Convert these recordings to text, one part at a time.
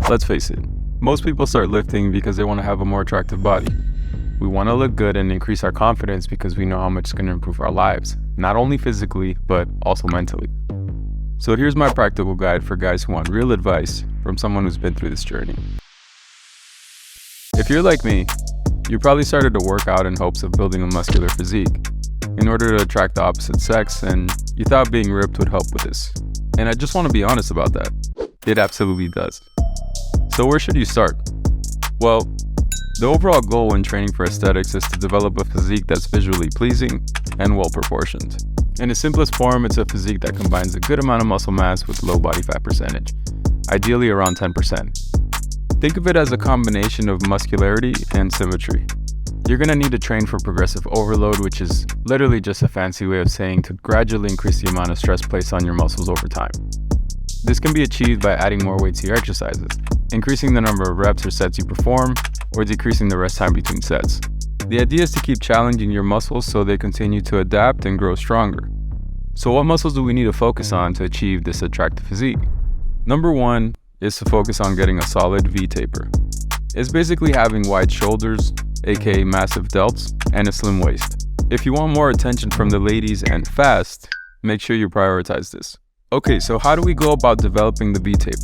Let's face it, most people start lifting because they want to have a more attractive body. We want to look good and increase our confidence because we know how much it's going to improve our lives, not only physically, but also mentally. So here's my practical guide for guys who want real advice from someone who's been through this journey. If you're like me, you probably started to work out in hopes of building a muscular physique in order to attract the opposite sex, and you thought being ripped would help with this. And I just want to be honest about that. It absolutely does. So where should you start? Well, the overall goal when training for aesthetics is to develop a physique that's visually pleasing and well proportioned. In its simplest form, it's a physique that combines a good amount of muscle mass with low body fat percentage, ideally around 10%. Think of it as a combination of muscularity and symmetry. You're going to need to train for progressive overload, which is literally just a fancy way of saying to gradually increase the amount of stress placed on your muscles over time. This can be achieved by adding more weight to your exercises, increasing the number of reps or sets you perform, or decreasing the rest time between sets. The idea is to keep challenging your muscles so they continue to adapt and grow stronger. So what muscles do we need to focus on to achieve this attractive physique? Number one is to focus on getting a solid V-taper. It's basically having wide shoulders, aka massive delts, and a slim waist. If you want more attention from the ladies and fast, make sure you prioritize this. Okay, so how do we go about developing the V-taper?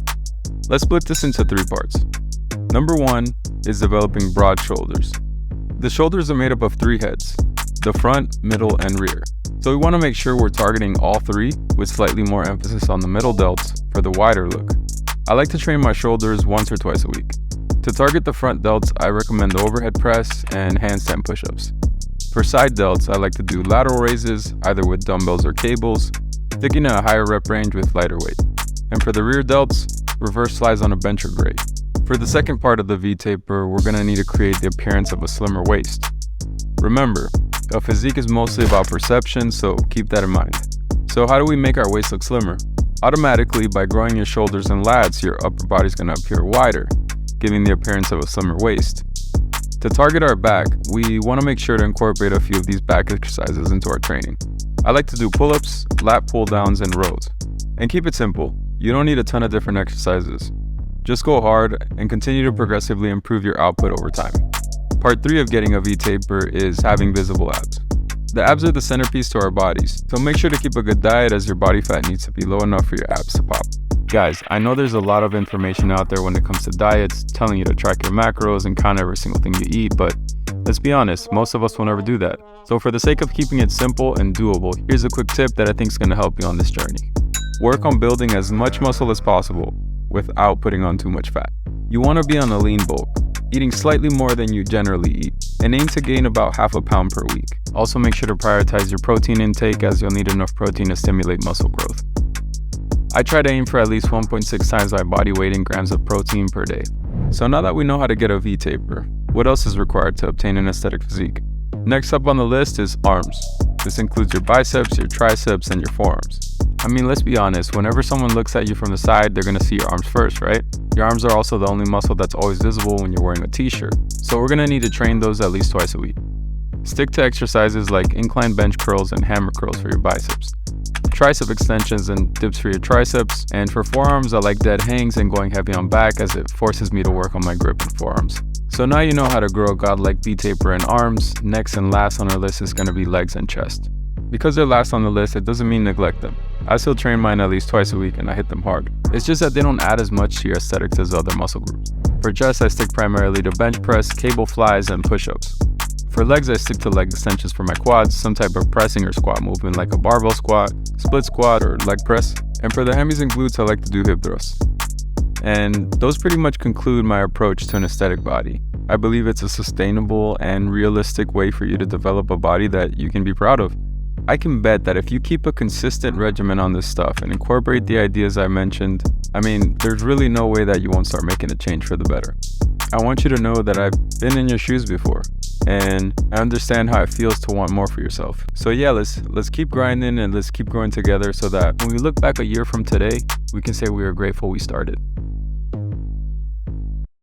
Let's split this into 3 parts. Number one is developing broad shoulders. The shoulders are made up of 3 heads, the front, middle, and rear. So we want to make sure we're targeting all 3 with slightly more emphasis on the middle delts for the wider look. I like to train my shoulders once or twice a week. To target the front delts, I recommend the overhead press and handstand push-ups. For side delts, I like to do lateral raises, either with dumbbells or cables, sticking to a higher rep range with lighter weight. And for the rear delts, reverse slides on a bench or grate. For the second part of the V-taper, we're going to need to create the appearance of a slimmer waist. Remember, a physique is mostly about perception, so keep that in mind. So how do we make our waist look slimmer? Automatically, by growing your shoulders and lats, your upper body is going to appear wider, giving the appearance of a slimmer waist. To target our back, we want to make sure to incorporate a few of these back exercises into our training. I like to do pull-ups, lat pull-downs, and rows. And keep it simple. You don't need a ton of different exercises. Just go hard and continue to progressively improve your output over time. Part 3 of getting a V-taper is having visible abs. The abs are the centerpiece to our bodies, so make sure to keep a good diet as your body fat needs to be low enough for your abs to pop. Guys, I know there's a lot of information out there when it comes to diets, telling you to track your macros and count every single thing you eat, but let's be honest, most of us will never do that. So for the sake of keeping it simple and doable, here's a quick tip that I think is going to help you on this journey. Work on building as much muscle as possible without putting on too much fat. You want to be on a lean bulk, eating slightly more than you generally eat, and aim to gain about half a pound per week. Also make sure to prioritize your protein intake as you'll need enough protein to stimulate muscle growth. I try to aim for at least 1.6 times my body weight in grams of protein per day. So now that we know how to get a V-taper, what else is required to obtain an aesthetic physique? Next up on the list is arms. This includes your biceps, your triceps, and your forearms. I mean, let's be honest, whenever someone looks at you from the side, they're going to see your arms first, right? Your arms are also the only muscle that's always visible when you're wearing a t-shirt. So we're going to need to train those at least twice a week. Stick to exercises like incline bench curls and hammer curls for your biceps, tricep extensions and dips for your triceps, and for forearms I like dead hangs and going heavy on back as it forces me to work on my grip and forearms. So now you know how to grow a godlike V-taper in arms. Next and last on our list is going to be legs and chest. Because they're last on the list, it doesn't mean neglect them. I still train mine at least twice a week and I hit them hard. It's just that they don't add as much to your aesthetics as other muscle groups. For chest, I stick primarily to bench press, cable flies, and push-ups. For legs, I stick to leg extensions for my quads, some type of pressing or squat movement like a barbell squat, split squat, or leg press. And for the hammies and glutes, I like to do hip thrusts. And those pretty much conclude my approach to an aesthetic body. I believe it's a sustainable and realistic way for you to develop a body that you can be proud of. I can bet that if you keep a consistent regimen on this stuff and incorporate the ideas I mentioned, there's really no way that you won't start making a change for the better. I want you to know that I've been in your shoes before, and I understand how it feels to want more for yourself. So yeah, let's keep grinding and let's keep growing together so that when we look back a year from today, we can say we are grateful we started.